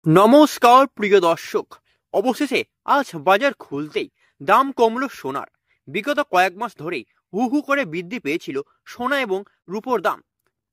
নমস্কার প্রিয় দর্শক। অবশেষে আজ বাজার খুলতেই দাম কমলো সোনার। বিগত কয়েক মাস ধরেই হু হু করে বৃদ্ধি পেয়েছিল সোনা এবং রূপোর দাম।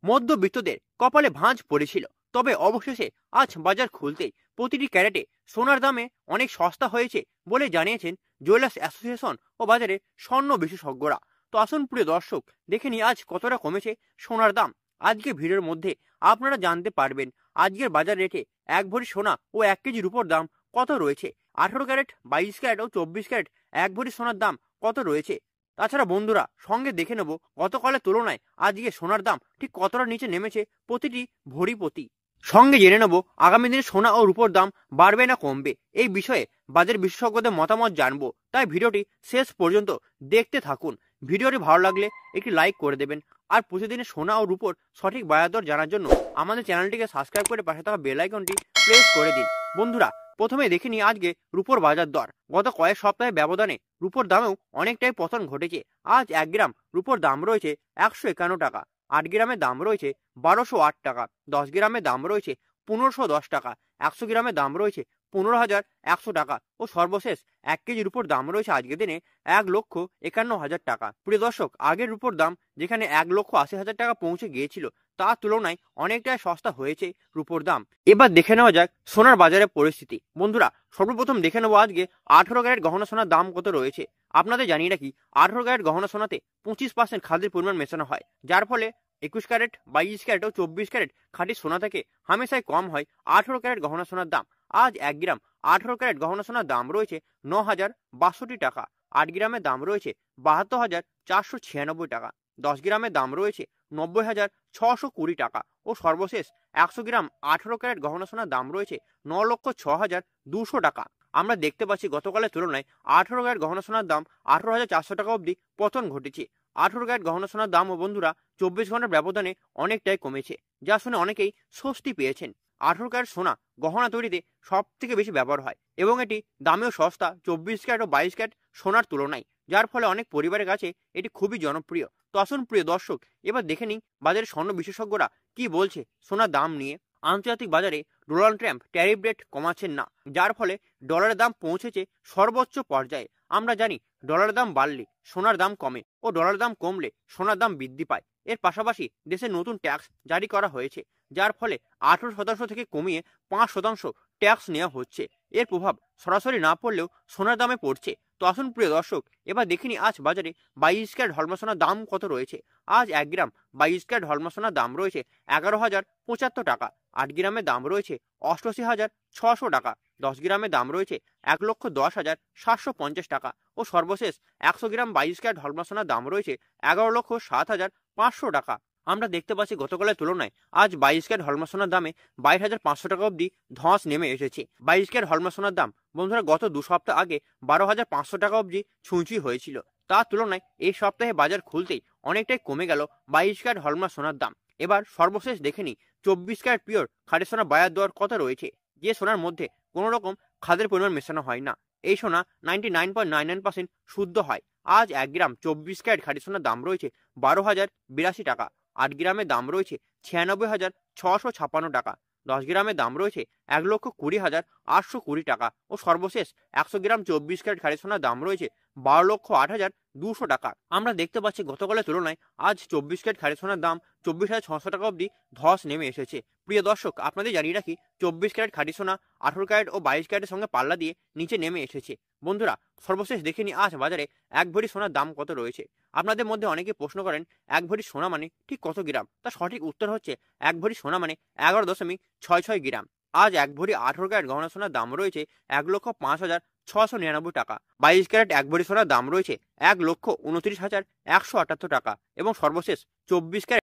মধ্যবিত্তদের কপালে ভাঁজ পড়েছিল। তবে অবশেষে আজ বাজার খুলতেই প্রতিটি ক্যারেটে সোনার দামে অনেক সস্তা হয়েছে বলে জানিয়েছেন জুয়েলার্স অ্যাসোসিয়েশন ও বাজারে স্বর্ণ বিশেষজ্ঞরা। তো আসুন প্রিয় দর্শক, দেখে নিই আজ কতটা কমেছে সোনার দাম। আজকে ভিডিওর মধ্যে আপনারা জানতে পারবেন আজকের বাজার রেটে এক ভরি সোনা ও 1 কেজি রূপোর দাম কত রয়েছে, 18 ক্যারেট, 22 ক্যারেট ও 24 ক্যারেট এক ভরি সোনার দাম কত রয়েছে। তাছাড়া বন্ধুরা সঙ্গে দেখে নেব গতকালের তুলনায় আজকে সোনার দাম ঠিক কতটা নিচে নেমেছে প্রতিটি ভরি প্রতি। সঙ্গে জেনে নেব আগামী দিনে সোনা ও রূপোর দাম বাড়বে না কমবে। এই বিষয়ে বাজার বিশেষজ্ঞদের মতামত জানবো, তাই ভিডিওটি শেষ পর্যন্ত দেখতে থাকুন। ভিডিওটি ভালো লাগলে একটি লাইক করে দেবেন। আর প্রতিদিনের সোনা ও রূপোর সঠিক বাজার দর জানার জন্য আমাদের চ্যানেলটিকে সাবস্ক্রাইব করে পাশে থাকা বেল আইকনটি প্রেস করে দিন। বন্ধুরা প্রথমে দেখে নিই আজকে রূপোর বাজার দর। গত কয়েক সপ্তাহের ব্যবধানে রূপোর দামেও অনেকটাই পতন ঘটেছে। আজ 1 গ্রাম রূপোর দাম রয়েছে 151 টাকা, 8 গ্রামের দাম রয়েছে 1208 টাকা, 10 গ্রামের দাম রয়েছে 1510 টাকা, 100 গ্রামের দাম রয়েছে 15,100 টাকা ও সর্বশেষ 1 কেজি রূপোর দাম রয়েছে আজকের দিনে 1,51,000 টাকা। প্রিয় দর্শক, আগের রূপোর দাম যেখানে 1,80,000 টাকা পৌঁছে গিয়েছিল তার তুলনায় অনেকটাই সস্তা হয়েছে রূপোর দাম। এবার দেখে নেওয়া যাক সোনার বাজারের পরিস্থিতি। বন্ধুরা সর্বপ্রথম দেখে নেবো আজকে 18 ক্যারেট গহনা সোনার দাম কত রয়েছে। আপনাদের জানিয়ে রাখি 18 ক্যারেট গহনা সোনাতে 25% খাদ্যের পরিমাণ মেশানো হয়, যার ফলে 21 ক্যারেট, 22 ক্যারেট ও 24 ক্যারেট খাঁটি সোনা থেকে হামেশাই কম হয় 18 ক্যারেট গহনা সোনার দাম। আজ 1 গ্রাম 18 ক্যারেট গহনা সোনার দাম রয়েছে 9,062 টাকা, 8 গ্রামের দাম রয়েছে 72,496 টাকা, 10 গ্রামের দাম রয়েছে 90,620 টাকা ও সর্বশেষ 100 গ্রাম 18 ক্যারেট গহনা সোনার দাম রয়েছে 9,06,200 টাকা। আমরা দেখতে পাচ্ছি গতকালের তুলনায় 18 ক্যারেট গহনা সোনার দাম 18,400 টাকা অবধি পতন ঘটেছে। 18 ক্যারেট গহনা সোনার দামও বন্ধুরা 24 ঘন্টার ব্যবধানে অনেকটাই কমেছে, যা শুনে অনেকেই স্বস্তি পেয়েছেন। 18 ক্যারেট সোনা গহনা তৈরিতে সব থেকে বেশি ব্যবহার হয় এবং এটি দামেও সস্তা 24 ক্যারেট ও 22 ক্যারেট সোনার তুলনায়, যার ফলে অনেক পরিবারের কাছে এটি খুবই জনপ্রিয়। তো আসুন প্রিয় দর্শক, এবার দেখে নিই বাজারের স্বর্ণ বিশেষজ্ঞরা কি বলছে সোনার দাম নিয়ে। আন্তর্জাতিক বাজারে ডোনাল্ড ট্রাম্প ট্যারিফ রেট কমাচ্ছেন না, যার ফলে ডলারের দাম পৌঁছেছে সর্বোচ্চ পর্যায়ে। আমরা জানি ডলারের দাম বাড়লে সোনার দাম কমে ও ডলারের দাম কমলে সোনার দাম বৃদ্ধি পায়। এর পাশাপাশি দেশে নতুন ট্যাক্স জারি করা হয়েছে, যার ফলে 18% থেকে কমিয়ে 5% ট্যাক্স নেওয়া হচ্ছে। এর প্রভাব সরাসরি না পড়লেও সোনার দামে পড়ছে। তো আসুন প্রিয় দর্শক, এবার দেখিনি আজ বাজারে 22 ক্যারেট হলমা সোনার দাম কত রয়েছে। আজ 1 গ্রাম 22 ক্যারেট হলমা সোনার দাম রয়েছে 11,075 টাকা, 8 গ্রামের দাম রয়েছে 88,600 টাকা, 10 গ্রামের দাম রয়েছে 1,10,750 টাকা ও সর্বশেষ 100 গ্রাম 22 ক্যারেট হলমা সোনার দাম রয়েছে 11,07,500 টাকা। আমরা দেখতে পাচ্ছি গতকালের তুলনায় আজ 22 ক্যারেট হলমা সোনার দামে 22,500 টাকা অবধি ধস নেমে এসেছে। 22 ক্যারেট হলমা সোনার দাম বন্ধুরা গত 2 সপ্তাহ আগে 12,500 টাকা অবধি ছুঁই হয়েছিল। তার তুলনায় এই সপ্তাহে বাজার খুলতেই অনেকটাই কমে গেল 22 ক্যারেট হলমা সোনার দাম। এবার সর্বশেষ দেখে নিই 24 ক্যারেট পিওর খাঁটি সোনার বাজার দর কত রয়েছে, যে সোনার মধ্যে কোনো রকম খাদের পরিমাণ মেশানো হয় না। এই সোনা 99.99% শুদ্ধ হয়। আজ 1 গ্রাম 24 ক্যারেট খাঁটি সোনার দাম রয়েছে 12,082 টাকা, 8 গ্রামের দাম রয়েছে 96,656 টাকা, 10 গ্রামের দাম রয়েছে 1,20,820 টাকা ও সর্বশেষ 100 গ্রাম 24 ক্যারেট খাঁটি সোনার দাম রয়েছে 12,08,200 টাকা। আমরা দেখতে পাচ্ছি গতকালের তুলনায় আজ 24 ক্যারেট খাঁটি সোনার দাম 24,600 টাকা অবধি ধস নেমে এসেছে। প্রিয় দর্শক, আপনাদের জানিয়ে রাখি 24 ক্যারেট খাঁটি সোনা 18 ক্যারেট ও 22 ক্যারেটের সঙ্গে পাল্লা দিয়ে নিচে নেমে এসেছে। বন্ধুরা সর্বশেষ দেখে নিই আজ বাজারে 1 ভরি সোনার দাম কত রয়েছে। আপনাদের মধ্যে অনেকে প্রশ্ন করেন 1 ভরি সোনা মানে ঠিক কত গ্রাম। তার সঠিক উত্তর হচ্ছে 1 ভরি সোনা মানে 11.66 গ্রাম। আজ 1 ভরি 18 ক্যারেট গহনা সোনার দাম রয়েছে 1,05,699 টাকা, 22 ক্যারেট 1 ভরি সোনার দাম রয়েছে 1,29,178 টাকা এবং সর্বশেষ 24 ক্যারেট